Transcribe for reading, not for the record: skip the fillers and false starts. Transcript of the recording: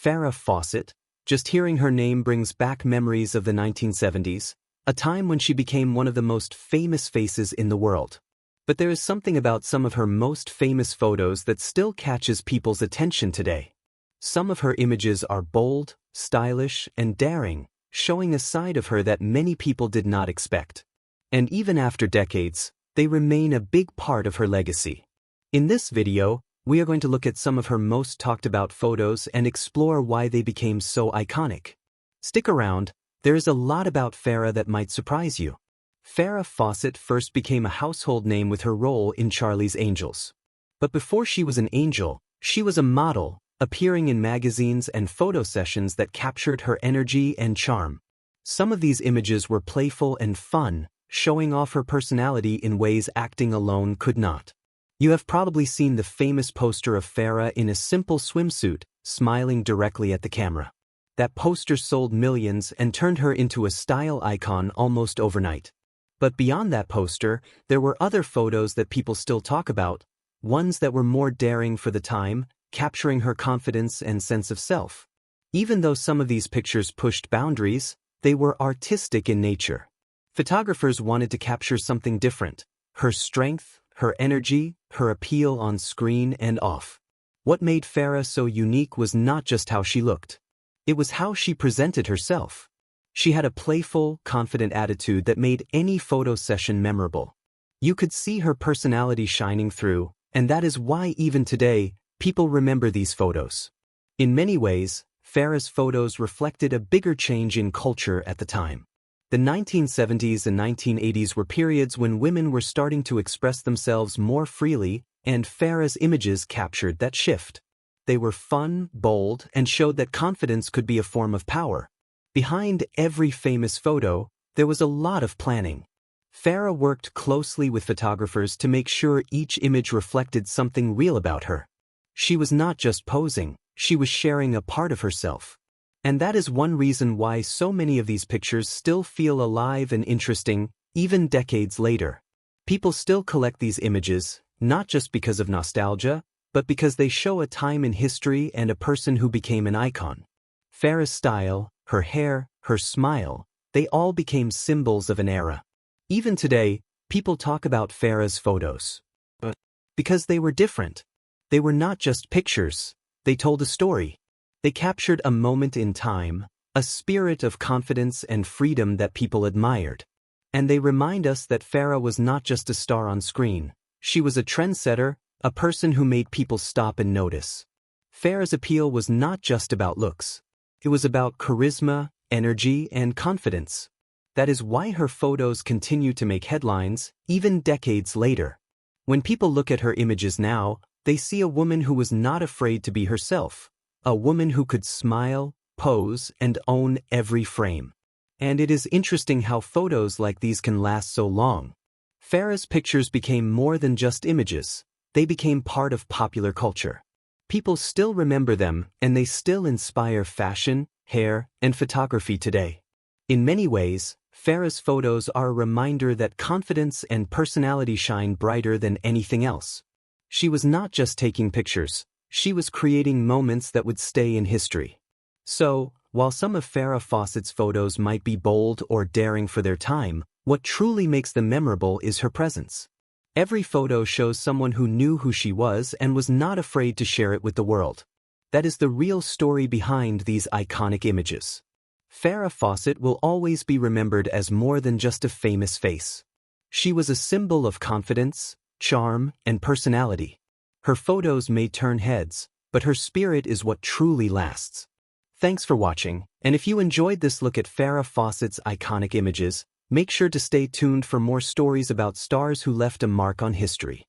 Farrah Fawcett. Just hearing her name brings back memories of the 1970s, a time when she became one of the most famous faces in the world. But there is something about some of her most famous photos that still catches people's attention today. Some of her images are bold, stylish, and daring, showing a side of her that many people did not expect. And even after decades, they remain a big part of her legacy. In this video, we are going to look at some of her most talked about photos and explore why they became so iconic. Stick around, there is a lot about Farrah that might surprise you. Farrah Fawcett first became a household name with her role in Charlie's Angels. But before she was an angel, she was a model, appearing in magazines and photo sessions that captured her energy and charm. Some of these images were playful and fun, showing off her personality in ways acting alone could not. You have probably seen the famous poster of Farrah in a simple swimsuit, smiling directly at the camera. That poster sold millions and turned her into a style icon almost overnight. But beyond that poster, there were other photos that people still talk about, ones that were more daring for the time, capturing her confidence and sense of self. Even though some of these pictures pushed boundaries, they were artistic in nature. Photographers wanted to capture something different: her strength, her energy, her appeal on screen and off. What made Farrah so unique was not just how she looked. It was how she presented herself. She had a playful, confident attitude that made any photo session memorable. You could see her personality shining through, and that is why even today, people remember these photos. In many ways, Farrah's photos reflected a bigger change in culture at the time. The 1970s and 1980s were periods when women were starting to express themselves more freely, and Farrah's images captured that shift. They were fun, bold, and showed that confidence could be a form of power. Behind every famous photo, there was a lot of planning. Farrah worked closely with photographers to make sure each image reflected something real about her. She was not just posing, she was sharing a part of herself. And that is one reason why so many of these pictures still feel alive and interesting, even decades later. People still collect these images, not just because of nostalgia, but because they show a time in history and a person who became an icon. Farrah's style, her hair, her smile, they all became symbols of an era. Even today, people talk about Farrah's photos. But because they were different. They were not just pictures, they told a story. They captured a moment in time, a spirit of confidence and freedom that people admired. And they remind us that Farrah was not just a star on screen. She was a trendsetter, a person who made people stop and notice. Farrah's appeal was not just about looks. It was about charisma, energy, and confidence. That is why her photos continue to make headlines, even decades later. When people look at her images now, they see a woman who was not afraid to be herself. A woman who could smile, pose, and own every frame. And it is interesting how photos like these can last so long. Farrah's pictures became more than just images. They became part of popular culture. People still remember them, and they still inspire fashion, hair, and photography today. In many ways, Farrah's photos are a reminder that confidence and personality shine brighter than anything else. She was not just taking pictures. She was creating moments that would stay in history. So, while some of Farrah Fawcett's photos might be bold or daring for their time, what truly makes them memorable is her presence. Every photo shows someone who knew who she was and was not afraid to share it with the world. That is the real story behind these iconic images. Farrah Fawcett will always be remembered as more than just a famous face. She was a symbol of confidence, charm, and personality. Her photos may turn heads, but her spirit is what truly lasts. Thanks for watching, and if you enjoyed this look at Farrah Fawcett's iconic images, make sure to stay tuned for more stories about stars who left a mark on history.